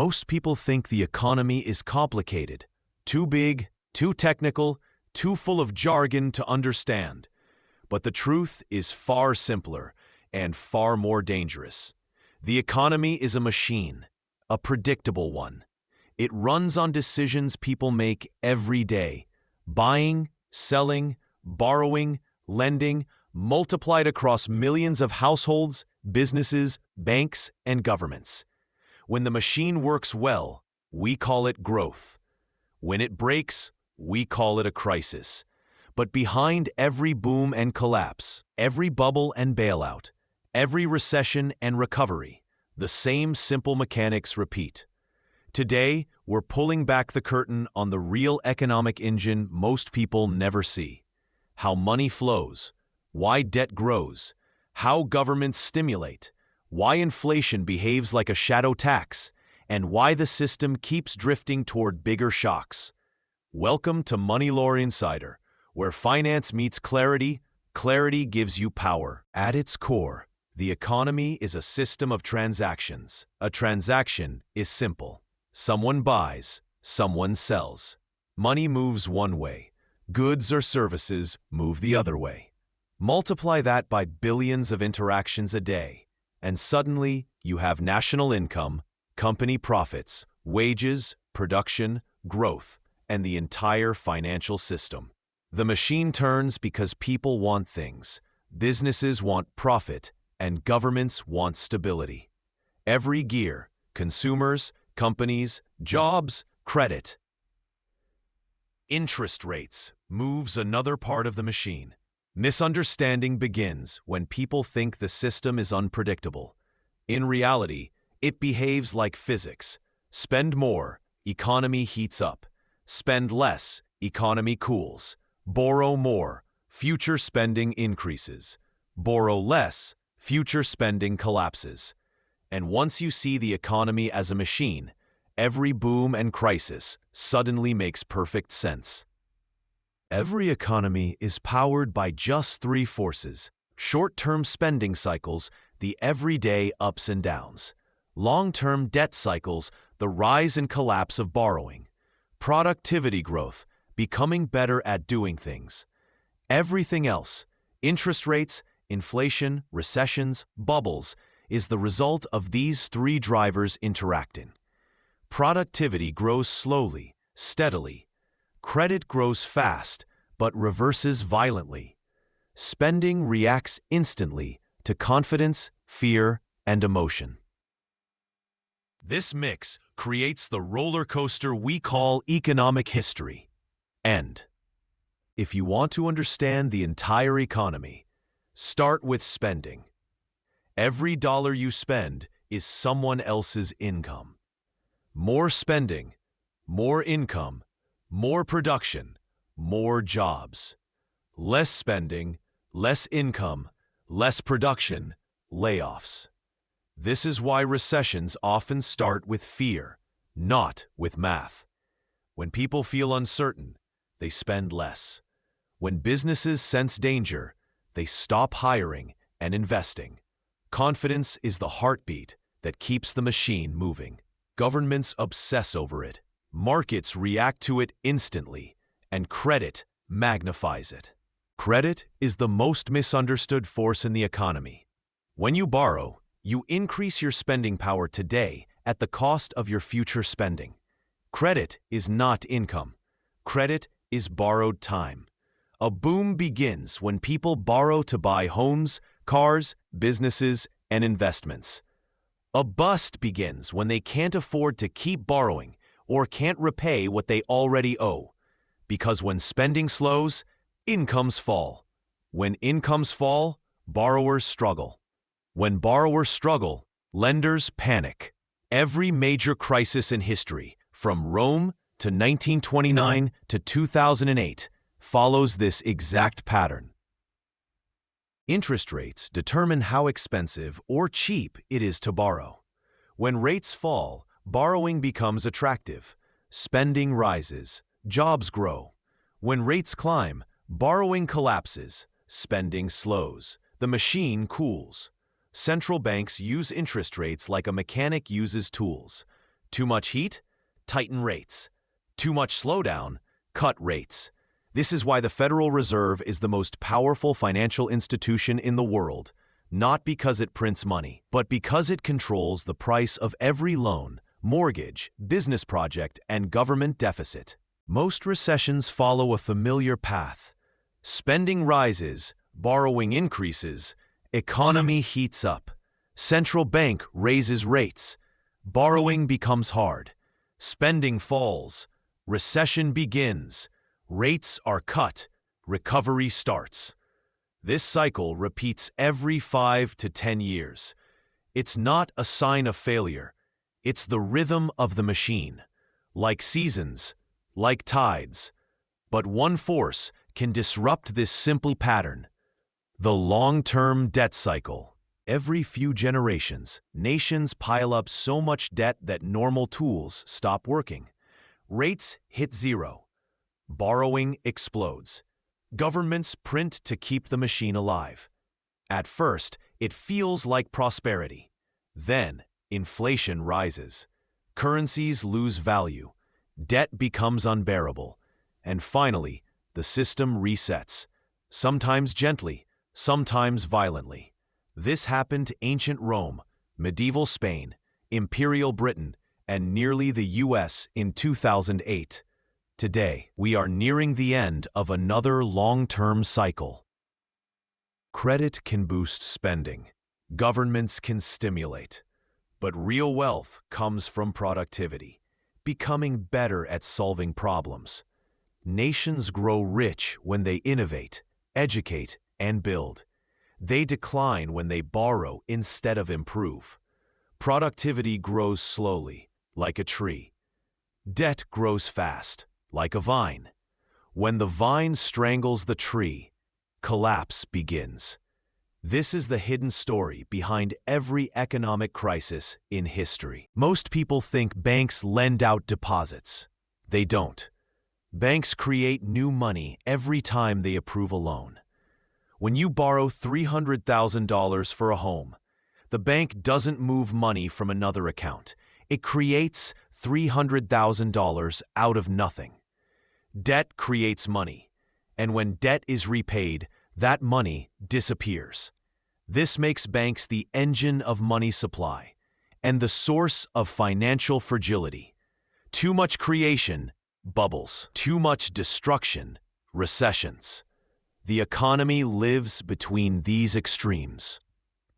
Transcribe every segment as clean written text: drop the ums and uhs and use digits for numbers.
Most people think the economy is complicated, too big, too technical, too full of jargon to understand. But the truth is far simpler and far more dangerous. The economy is a machine, a predictable one. It runs on decisions people make every day: buying, selling, borrowing, lending, multiplied across millions of households, businesses, banks, and governments. When the machine works well, we call it growth. When it breaks, we call it a crisis. But behind every boom and collapse, every bubble and bailout, every recession and recovery, the same simple mechanics repeat. Today, we're pulling back the curtain on the real economic engine most people never see: how money flows, why debt grows, how governments stimulate, why inflation behaves like a shadow tax, and why the system keeps drifting toward bigger shocks. Welcome to MoneyLore Insider, where finance meets clarity. Clarity gives you power. At its core, the economy is a system of transactions. A transaction is simple. Someone buys, someone sells. Money moves one way. Goods or services move the other way. Multiply that by billions of interactions a day, and suddenly you have national income, company profits, wages, production, growth, and the entire financial system. The machine turns because people want things, businesses want profit, and governments want stability. Every gear: consumers, companies, jobs, credit. Interest rates moves another part of the machine. Misunderstanding begins when people think the system is unpredictable. In reality, it behaves like physics. Spend more, economy heats up. Spend less, economy cools. Borrow more, future spending increases. Borrow less, future spending collapses. And once you see the economy as a machine, every boom and crisis suddenly makes perfect sense. Every economy is powered by just three forces: short-term spending cycles, the everyday ups and downs; long-term debt cycles, the rise and collapse of borrowing; productivity growth, becoming better at doing things. Everything else, interest rates, inflation, recessions, bubbles, is the result of these three drivers interacting. Productivity grows slowly, steadily. Credit grows fast, but reverses violently. Spending reacts instantly to confidence, fear, and emotion. This mix creates the roller coaster we call economic history. And if you want to understand the entire economy, start with spending. Every dollar you spend is someone else's income. More spending, more income, more production, more jobs. Less spending, less income, less production, layoffs. This is why recessions often start with fear, not with math. When people feel uncertain, they spend less. When businesses sense danger, they stop hiring and investing. Confidence is the heartbeat that keeps the machine moving. Governments obsess over it. Markets react to it instantly, and credit magnifies it. Credit is the most misunderstood force in the economy. When you borrow, you increase your spending power today at the cost of your future spending. Credit is not income. Credit is borrowed time. A boom begins when people borrow to buy homes, cars, businesses, and investments. A bust begins when they can't afford to keep borrowing or can't repay what they already owe. Because when spending slows, incomes fall. When incomes fall, borrowers struggle. When borrowers struggle, lenders panic. Every major crisis in history, from Rome to 1929 to 2008, follows this exact pattern. Interest rates determine how expensive or cheap it is to borrow. When rates fall, borrowing becomes attractive. Spending rises, jobs grow. When rates climb, borrowing collapses, spending slows. The machine cools. Central banks use interest rates like a mechanic uses tools. Too much heat? Tighten rates. Too much slowdown? Cut rates. This is why the Federal Reserve is the most powerful financial institution in the world, not because it prints money, but because it controls the price of every loan, mortgage, business project, and government deficit. Most recessions follow a familiar path. Spending rises, borrowing increases, economy heats up. Central bank raises rates. Borrowing becomes hard. Spending falls. Recession begins. Rates are cut. Recovery starts. This cycle repeats every 5 to 10 years. It's not a sign of failure. It's the rhythm of the machine. Like seasons, like tides. But one force can disrupt this simple pattern: the long-term debt cycle. Every few generations, nations pile up so much debt that normal tools stop working. Rates hit zero. Borrowing explodes. Governments print to keep the machine alive. At first, it feels like prosperity. Then, inflation rises. Currencies lose value. Debt becomes unbearable. And finally, the system resets. Sometimes gently, sometimes violently. This happened to ancient Rome, medieval Spain, Imperial Britain, and nearly the US in 2008. Today, we are nearing the end of another long-term cycle. Credit can boost spending. Governments can stimulate. But real wealth comes from productivity, becoming better at solving problems. Nations grow rich when they innovate, educate, and build. They decline when they borrow instead of improve. Productivity grows slowly, like a tree. Debt grows fast, like a vine. When the vine strangles the tree, collapse begins. This is the hidden story behind every economic crisis in history. Most people think banks lend out deposits. They don't. Banks create new money every time they approve a loan. When you borrow $300,000 for a home, the bank doesn't move money from another account. It creates $300,000 out of nothing. Debt creates money, and when debt is repaid, that money disappears. This makes banks the engine of money supply and the source of financial fragility. Too much creation, bubbles. Too much destruction, recessions. The economy lives between these extremes.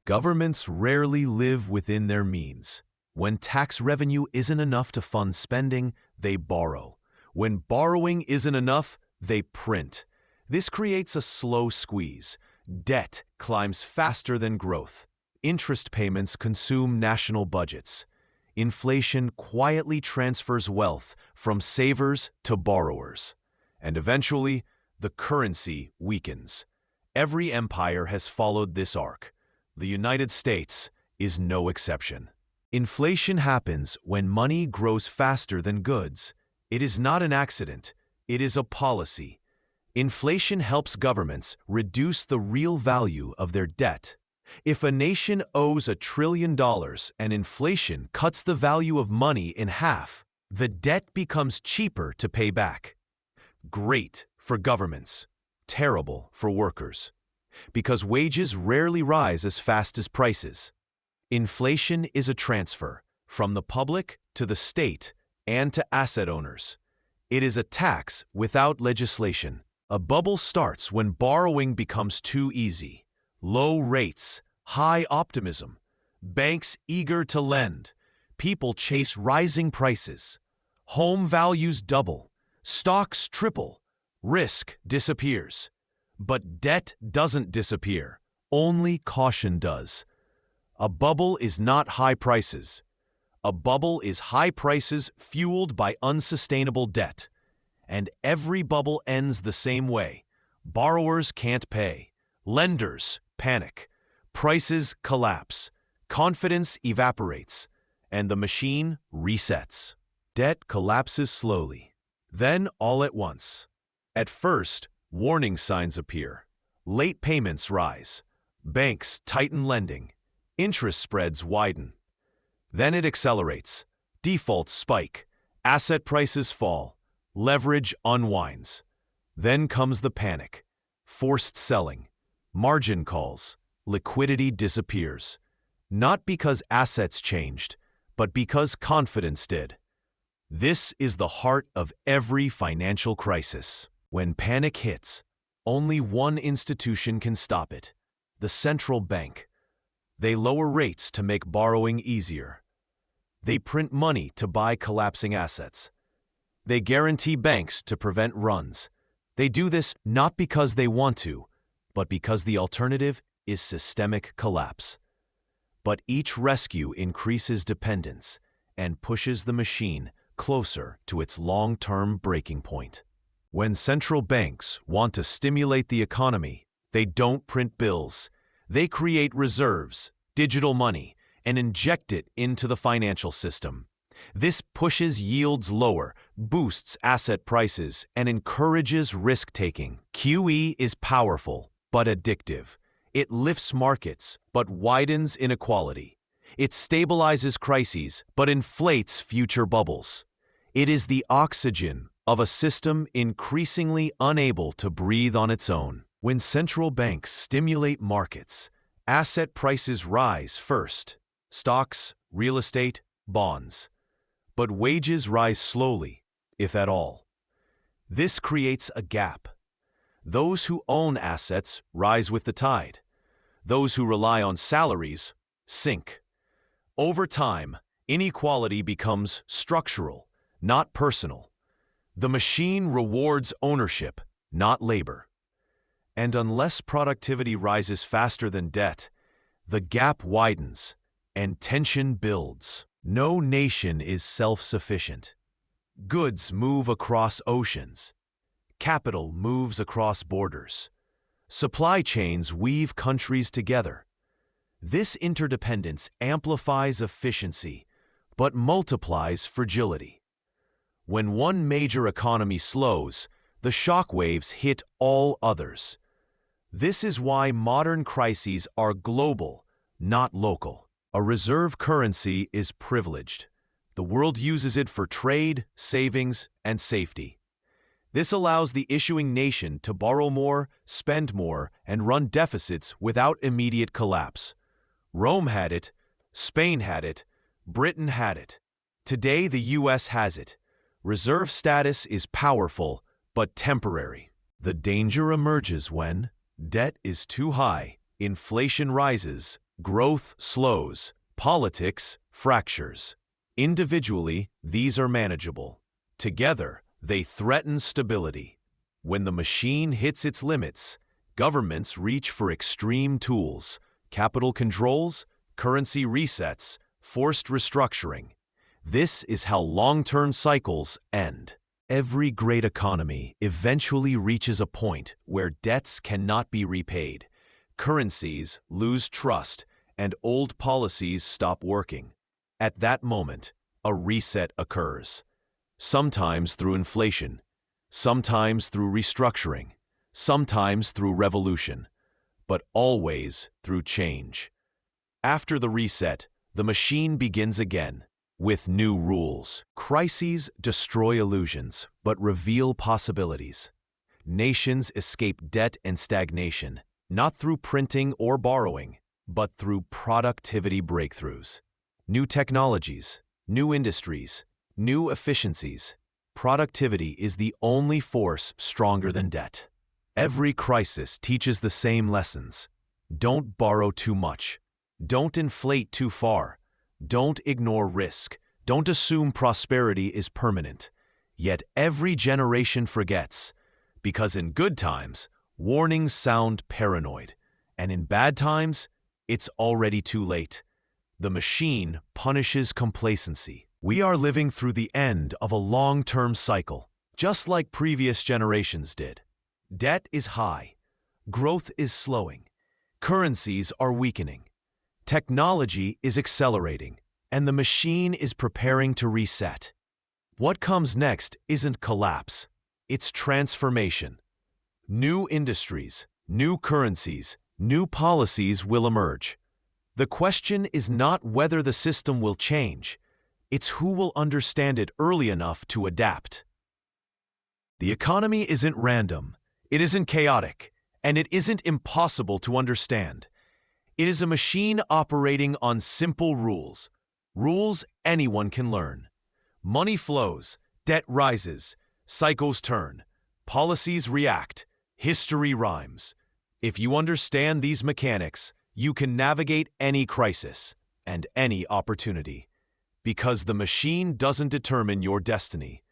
Governments rarely live within their means. When tax revenue isn't enough to fund spending, they borrow. When borrowing isn't enough, they print. This creates a slow squeeze. Debt climbs faster than growth. Interest payments consume national budgets. Inflation quietly transfers wealth from savers to borrowers. And eventually, the currency weakens. Every empire has followed this arc. The United States is no exception. Inflation happens when money grows faster than goods. It is not an accident. It is a policy. Inflation helps governments reduce the real value of their debt. If a nation owes $1 trillion and inflation cuts the value of money in half, the debt becomes cheaper to pay back. Great for governments, terrible for workers, because wages rarely rise as fast as prices. Inflation is a transfer from the public to the state and to asset owners. It is a tax without legislation. A bubble starts when borrowing becomes too easy. Low rates, high optimism, banks eager to lend, people chase rising prices. Home values double, stocks triple, risk disappears. But debt doesn't disappear, only caution does. A bubble is not high prices. A bubble is high prices fueled by unsustainable debt. And every bubble ends the same way. Borrowers can't pay. Lenders panic. Prices collapse. Confidence evaporates. And the machine resets. Debt collapses slowly. Then all at once. At first, warning signs appear. Late payments rise. Banks tighten lending. Interest spreads widen. Then it accelerates. Defaults spike, asset prices fall, leverage unwinds. Then comes the panic, forced selling, margin calls, liquidity disappears. Not because assets changed, but because confidence did. This is the heart of every financial crisis. When panic hits, only one institution can stop it: the central bank. They lower rates to make borrowing easier. They print money to buy collapsing assets. They guarantee banks to prevent runs. They do this not because they want to, but because the alternative is systemic collapse. But each rescue increases dependence and pushes the machine closer to its long-term breaking point. When central banks want to stimulate the economy, they don't print bills. They create reserves, digital money, and inject it into the financial system. This pushes yields lower, boosts asset prices, and encourages risk-taking. QE is powerful, but addictive. It lifts markets, but widens inequality. It stabilizes crises, but inflates future bubbles. It is the oxygen of a system increasingly unable to breathe on its own. When central banks stimulate markets, asset prices rise first: stocks, real estate, bonds. But wages rise slowly, if at all. This creates a gap. Those who own assets rise with the tide. Those who rely on salaries sink. Over time, inequality becomes structural, not personal. The machine rewards ownership, not labor. And unless productivity rises faster than debt, the gap widens and tension builds. No nation is self-sufficient. Goods move across oceans. Capital moves across borders. Supply chains weave countries together. This interdependence amplifies efficiency, but multiplies fragility. When one major economy slows, the shockwaves hit all others. This is why modern crises are global, not local. A reserve currency is privileged. The world uses it for trade, savings, and safety. This allows the issuing nation to borrow more, spend more, and run deficits without immediate collapse. Rome had it, Spain had it, Britain had it. Today, the US has it. Reserve status is powerful, but temporary. The danger emerges when debt is too high, inflation rises, growth slows, politics fractures. Individually, these are manageable. Together, they threaten stability. When the machine hits its limits, governments reach for extreme tools: capital controls, currency resets, forced restructuring. This is how long-term cycles end. Every great economy eventually reaches a point where debts cannot be repaid. Currencies lose trust, and old policies stop working. At that moment, a reset occurs. Sometimes through inflation, sometimes through restructuring, sometimes through revolution, but always through change. After the reset, the machine begins again, with new rules. Crises destroy illusions, but reveal possibilities. Nations escape debt and stagnation, not through printing or borrowing, but through productivity breakthroughs. New technologies, new industries, new efficiencies. Productivity is the only force stronger than debt. Every crisis teaches the same lessons. Don't borrow too much. Don't inflate too far. Don't ignore risk. Don't assume prosperity is permanent. Yet every generation forgets, because in good times, warnings sound paranoid, and in bad times, it's already too late. The machine punishes complacency. We are living through the end of a long-term cycle, just like previous generations did. Debt is high. Growth is slowing. Currencies are weakening. Technology is accelerating, and the machine is preparing to reset. What comes next isn't collapse. It's transformation. New industries, new currencies, new policies will emerge. The question is not whether the system will change. It's who will understand it early enough to adapt. The economy isn't random, it isn't chaotic, and it isn't impossible to understand. It is a machine operating on simple rules, rules anyone can learn. Money flows, debt rises, cycles turn, policies react, history rhymes. If you understand these mechanics, you can navigate any crisis and any opportunity. Because the machine doesn't determine your destiny,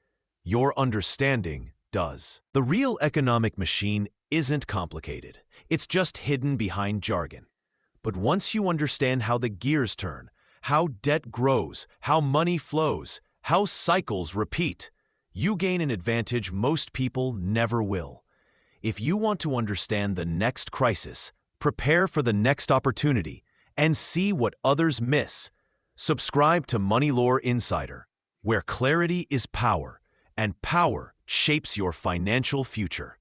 your understanding does. The real economic machine isn't complicated. It's just hidden behind jargon. But once you understand how the gears turn, how debt grows, how money flows, how cycles repeat, you gain an advantage most people never will. If you want to understand the next crisis, prepare for the next opportunity, and see what others miss, subscribe to MoneyLore Insider, where clarity is power, and power shapes your financial future.